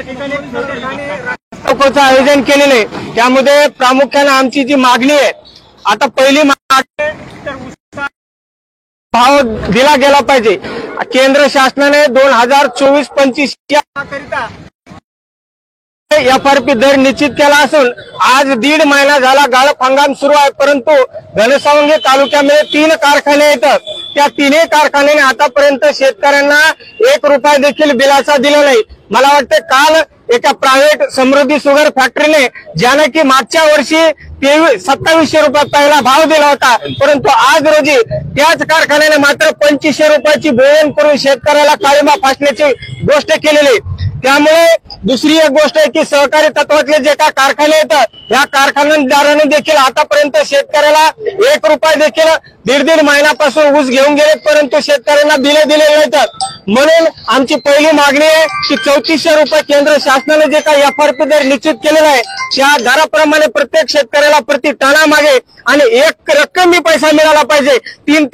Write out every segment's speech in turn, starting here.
रोकोचं आयोजन केलेलं आहे। त्यामध्ये प्रामुख्याने आमची जी मागणी आहे, आता पहिली मागणी भाव दिला गेला पाहिजे। केंद्र शासनाने 2024-25 करिता FRP दर निश्चित केला असून आज 1.5 महिना झाला गाळप हंगाम सुरू आहे, परंतु घनसावंगी तालुक्यामध्ये 3 कारखाने आहेत। त्या 3 कारखान्याने आतापर्यंत शेतकऱ्यांना 1 रुपया देखील बिलाचा दिला नाही। मला वाटतं काल एका प्रायव्हेट समृद्धी शुगर फॅक्टरीने ज्याने की मागच्या वर्षी 2700 रुपये पहिला भाव दिला होता, परंतु आज रोजी त्याच कारखान्याने मात्र 2500 रुपयाची बोवण करून शेतकऱ्याला काळिमा फासण्याची गोष्ट केलेली। त्यामुळे दुसरी एक गोष्ट आहे की सहकारी तत्वातले जे काही कारखाने आहेत, या कारखानदारांनी देखील आतापर्यंत शेतकऱ्याला 1 रुपया देखील 1.5 महिन्यापासून ऊस घेऊन गेलेत, परंतु शेतकऱ्यांना बिले दिलेले नाहीत। म्हणून आमची पहिली मागणी आहे की 3400 रुपये केंद्र शासनाने जे काही FRP दर निश्चित केलेला आहे, त्या दराप्रमाणे प्रत्येक शेतकऱ्याला प्रति टना मागे आणि एक रक्कमी पैसा मिळाला पाहिजे। 3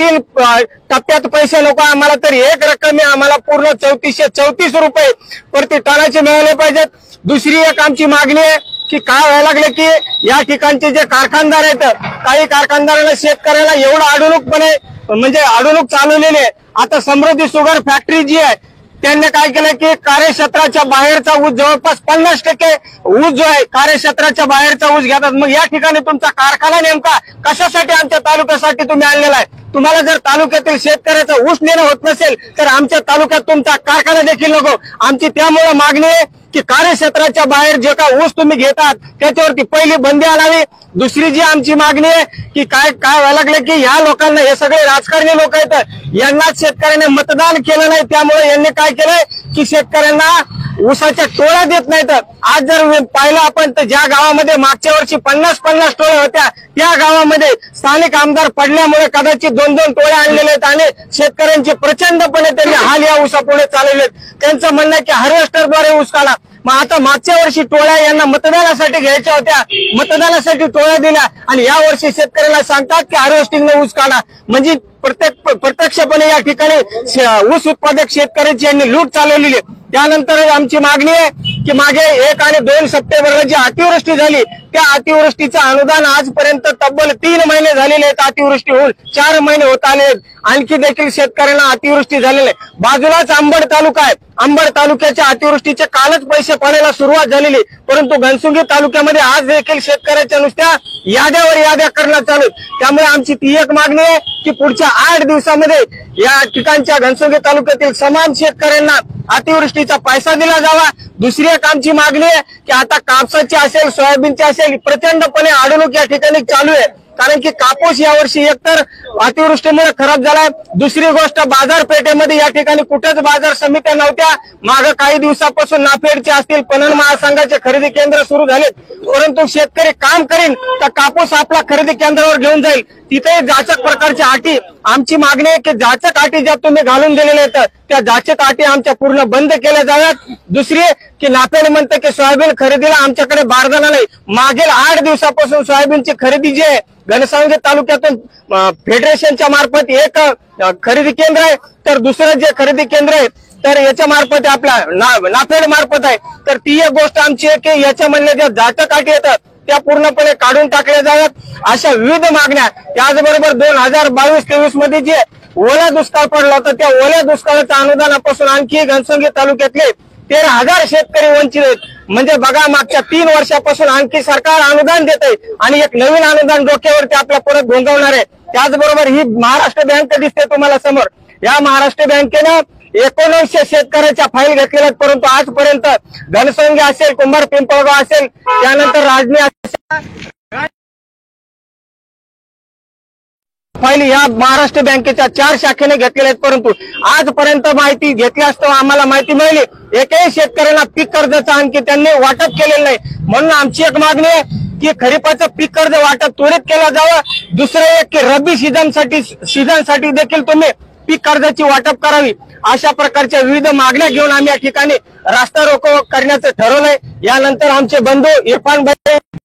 टप्प्यात पैसे नको आम्हाला, तर एक रक्कमी आम्हाला पूर्ण 3434 रुपये प्रति टनाचे मिळाले पाहिजेत। दुसरी एक आमची मागणी आहे की काय व्हायला लागले की या ठिकाणचे जे कारखानदार आहेत, काही कारखानदारांना शेतकऱ्याला एवढं अडवणूकपणे म्हणजे अडवणूक चालवलेली आहे। आता समृद्धी शुगर फॅक्टरी जी आहे त्यांनी काय केलं की कार्यक्षेत्राच्या बाहेरचा ऊस जवळपास 50% ऊस जो आहे कार्यक्षेत्राच्या बाहेरचा ऊस घेतात। मग या ठिकाणी तुमचा कारखाना नेमका कशासाठी आमच्या तालुक्यासाठी तुम्ही आणलेला आहे? तुम्हाला जर तालुक्यातील शेतकऱ्याचा ऊस नेणं होत नसेल तर आमच्या तालुक्यात तुमचा कारखाना देखील नको। आमची त्यामुळे मागणी आहे की कार्यक्षेत्राच्या बाहेर जे काय ऊस तुम्ही घेतात त्याच्यावरती पहिली बंदी आणावी। दुसरी जी आमची मागणी आहे की काय व्हायला लागले की या लोकांना, हे सगळे राजकारणी लोक आहेत, यांनाच शेतकऱ्यांनी मतदान केलं नाही, त्यामुळे यांनी काय केलंय की शेतकऱ्यांना ऊसाच्या टोळ्या देत नाहीत। आज जर पाहिलं आपण तर ज्या गावामध्ये मागच्या वर्षी 50 टोळ्या होत्या, त्या गावामध्ये स्थानिक आमदार पडल्यामुळे कदाचित 2 टोळ्या आणलेले आहेत आणि शेतकऱ्यांचे प्रचंडपणे त्यांनी हाल या ऊसापुढे चालवलेत। त्यांचं म्हणणं आहे की हार्वेस्टरद्वारे ऊस काढा। मग आता मागच्या वर्षी टोळ्या यांना मतदानासाठी घ्यायच्या होत्या, मतदानासाठी टोळ्या दिल्या आणि या वर्षी शेतकऱ्याला सांगतात की हार्वेस्टिंगने ऊस काढा। म्हणजे प्रत्यक्षपणे या ठिकाणी ऊस उत्पादक शेतकऱ्यांची यांनी लूट चालवलेली आहे। त्यानंतर आमची मागणी आहे की मागे 1 आणि 2 सप्टेंबरला जी अतिवृष्टी झाली, त्या अतिवृष्टीचं अनुदान आजपर्यंत तब्बल 3 महिने झालेले आहेत। अतिवृष्टी होऊन 4 महिने होत आले आहेत, आणखी देखील शेतकऱ्यांना अतिवृष्टी झालेली आहे। बाजूलाच अंबड तालुका आहे, अंबड तालुक्याच्या अतिवृष्टीचे कालच पैसे पडायला सुरुवात झालेली, परंतु घनसुंगी तालुक्यामध्ये आज देखील शेतकऱ्याच्या नुसत्या याद्यावर याद्या करणं चालू। त्यामुळे आमची ती एक मागणी आहे की पुढच्या 8 दिवसामध्ये या ठिकाणच्या घनसुंगी तालुक्यातील समान शेतकऱ्यांना अतिवृष्टीचा पैसा दिला जावा। दुसरी एक आमची मागणी आहे की आता कापसाची असेल, सोयाबीनची असेल, प्रचंडपणे अडवणूक या ठिकाणी चालू आहे, कारण की कापूस यावर्षी एकतर अतिवृष्टीमुळे खराब झालाय। दुसरी गोष्ट, बाजारपेठेमध्ये या ठिकाणी कुठेच बाजार समित्या नव्हत्या। मागे काही दिवसापासून नाफेडचे असतील, पणन महासंघाचे खरेदी केंद्र सुरू झालेत, परंतु शेतकरी काम करीन तर कापूस आपला खरेदी केंद्रावर घेऊन जाईल, तिथे जाचक प्रकारच्या अटी। आमची मागणी आहे की जाचक अटी ज्या तुम्ही घालून दिलेल्या आहेत त्या जाचक अटी आमच्या पूर्ण बंद केल्या जाव्यात। दुसरी की नाफेड म्हणते की सोयाबीन खरेदीला आमच्याकडे बारदाना नाही। मागील 8 दिवसापासून सोयाबीनची खरेदी जी आहे घनसावंगी तालुक्यातून फेडरेशनच्या मार्फत एक खरेदी केंद्र आहे, तर दुसरं जे खरेदी केंद्र आहे तर याच्या मार्फत आपल्या नाफेड मार्फत आहे। तर ती एक गोष्ट आमची आहे की याच्यामधल्या ज्या जाचक अटी येतात त्या पूर्णपणे काढून टाकल्या जाव्यात। अशा विविध मागण्या। त्याचबरोबर 2022-23 मध्ये जे ओला दुष्काळ पडला होता, त्या ओल्या दुष्काळाच्या अनुदानापासून आणखी घनसंगी तालुक्यातले 13,000 शेतकरी वंचित आहेत। म्हणजे बघा, मागच्या 3 वर्षापासून आणखी सरकार अनुदान देत आहे आणि एक नवीन अनुदान डोक्यावरती आपल्या परत घोंगवणार आहे। त्याचबरोबर ही महाराष्ट्र बँक दिसते तुम्हाला समोर, या महाराष्ट्र बँकेनं 1900 शेतकऱ्याच्या फाईल घेतलेल्या आहेत, परंतु आजपर्यंत घनसंगी असेल, कुंभार पिंपळगाव असेल, त्यानंतर राजनी असेल, फाईल या महाराष्ट्र बँकेच्या 4 शाखेने घेतलेल्या आहेत, परंतु आजपर्यंत माहिती घेतली असता आम्हाला माहिती मिळाली एकही शेतकऱ्यांना पीक कर्जाचं आणखी त्यांनी वाटप केलेलं नाही। म्हणून आमची एक मागणी आहे की खरीपाचं पीक कर्ज वाटप त्वरित केलं जावं। दुसरं एक की रब्बी सीझनसाठी देखील तुम्ही पीक कर्जाची वाटप करावी। अशा प्रकारच्या विविध मागण्या घेऊन आम्ही या ठिकाणी रास्ता रोको करण्याचं ठरवलंय। यानंतर आमचे बंधू इरफान भाई